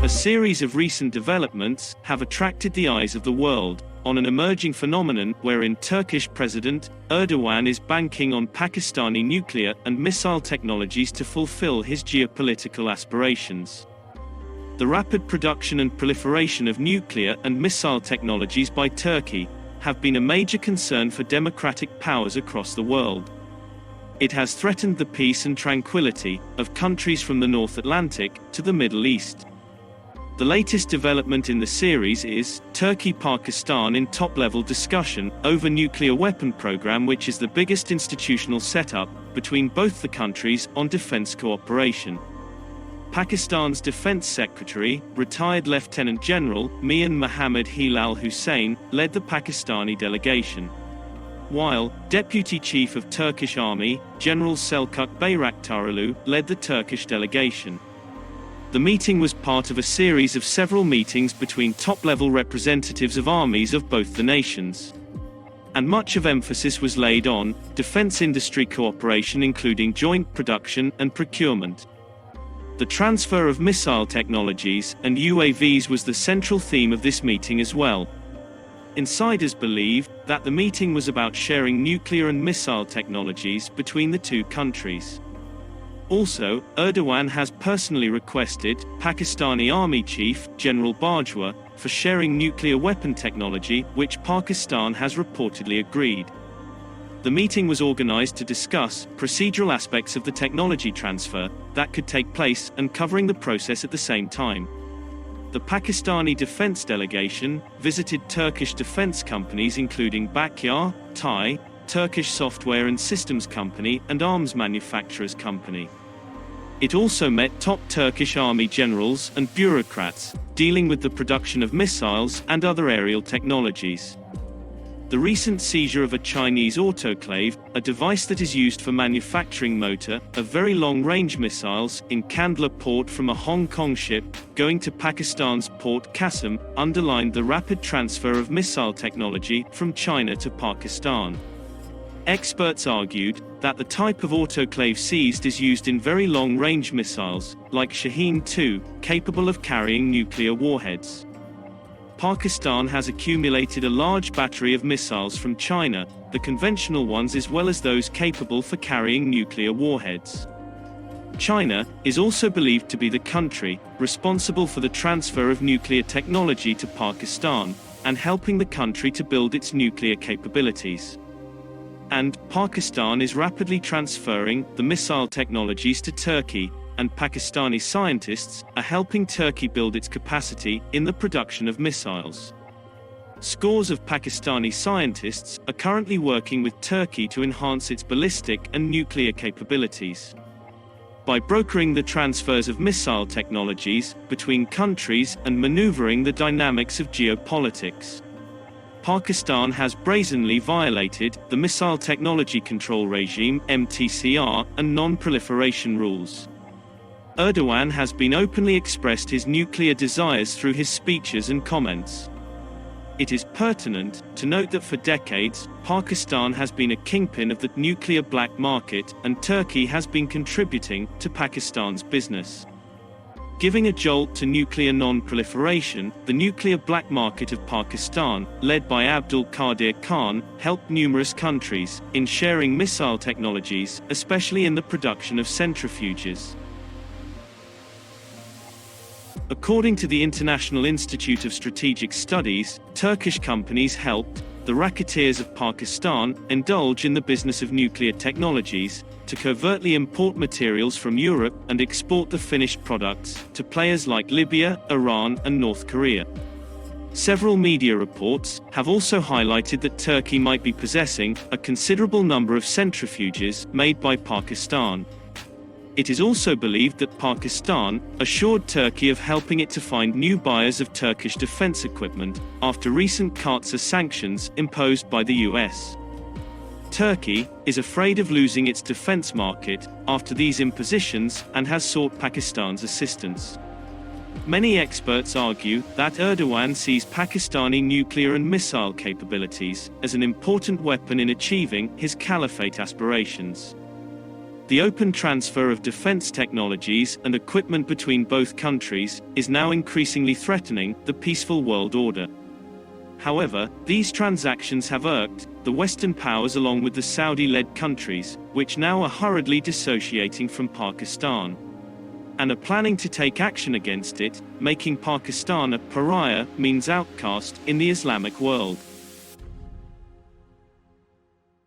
A series of recent developments have attracted the eyes of the world on an emerging phenomenon wherein Turkish President Erdogan is banking on Pakistani nuclear and missile technologies to fulfill his geopolitical aspirations. The rapid production and proliferation of nuclear and missile technologies by Turkey have been a major concern for democratic powers across the world. It has threatened the peace and tranquility of countries from the North Atlantic to the Middle East. The latest development in the series is Turkey-Pakistan in top-level discussion over nuclear weapon program, which is the biggest institutional setup between both the countries on defense cooperation. Pakistan's Defense Secretary, retired Lieutenant General Mian Mohammad Hilal Hussain, led the Pakistani delegation, while Deputy Chief of Turkish Army, General Selcuk Bayraktaroglu, led the Turkish delegation. The meeting was part of a series of several meetings between top-level representatives of armies of both the nations. And much of emphasis was laid on defense industry cooperation, including joint production and procurement. The transfer of missile technologies and UAVs was the central theme of this meeting as well. Insiders believe that the meeting was about sharing nuclear and missile technologies between the two countries. Also, Erdogan has personally requested Pakistani Army Chief General Bajwa for sharing nuclear weapon technology, which Pakistan has reportedly agreed. The meeting was organized to discuss procedural aspects of the technology transfer that could take place and covering the process at the same time. The Pakistani defense delegation visited Turkish defense companies including Bakyar, Thai, Turkish Software and Systems Company and Arms Manufacturers Company. It also met top Turkish army generals and bureaucrats, dealing with the production of missiles and other aerial technologies. The recent seizure of a Chinese autoclave, a device that is used for manufacturing motor of very long-range missiles, in Kandla port from a Hong Kong ship going to Pakistan's Port Qasim, underlined the rapid transfer of missile technology from China to Pakistan. Experts argued that the type of autoclave seized is used in very long-range missiles, like Shaheen-2, capable of carrying nuclear warheads. Pakistan has accumulated a large battery of missiles from China, the conventional ones as well as those capable for carrying nuclear warheads. China is also believed to be the country responsible for the transfer of nuclear technology to Pakistan, and helping the country to build its nuclear capabilities. And Pakistan is rapidly transferring the missile technologies to Turkey, and Pakistani scientists are helping Turkey build its capacity in the production of missiles. Scores of Pakistani scientists are currently working with Turkey to enhance its ballistic and nuclear capabilities. By brokering the transfers of missile technologies between countries and maneuvering the dynamics of geopolitics, Pakistan has brazenly violated the Missile Technology Control Regime (MTCR) and non-proliferation rules. Erdogan has been openly expressed his nuclear desires through his speeches and comments. It is pertinent to note that for decades, Pakistan has been a kingpin of the nuclear black market, and Turkey has been contributing to Pakistan's business. Giving a jolt to nuclear non-proliferation, the nuclear black market of Pakistan, led by Abdul Qadir Khan, helped numerous countries in sharing missile technologies, especially in the production of centrifuges. According to the International Institute of Strategic Studies, Turkish companies helped the racketeers of Pakistan indulge in the business of nuclear technologies, to covertly import materials from Europe and export the finished products to players like Libya, Iran, and North Korea. Several media reports have also highlighted that Turkey might be possessing a considerable number of centrifuges made by Pakistan. It is also believed that Pakistan assured Turkey of helping it to find new buyers of Turkish defense equipment after recent Kartsa sanctions imposed by the US. Turkey is afraid of losing its defense market after these impositions and has sought Pakistan's assistance. Many experts argue that Erdogan sees Pakistani nuclear and missile capabilities as an important weapon in achieving his caliphate aspirations. The open transfer of defense technologies and equipment between both countries is now increasingly threatening the peaceful world order. However, these transactions have irked the Western powers along with the Saudi-led countries, which now are hurriedly dissociating from Pakistan and are planning to take action against it, making Pakistan a pariah, means outcast, in the Islamic world.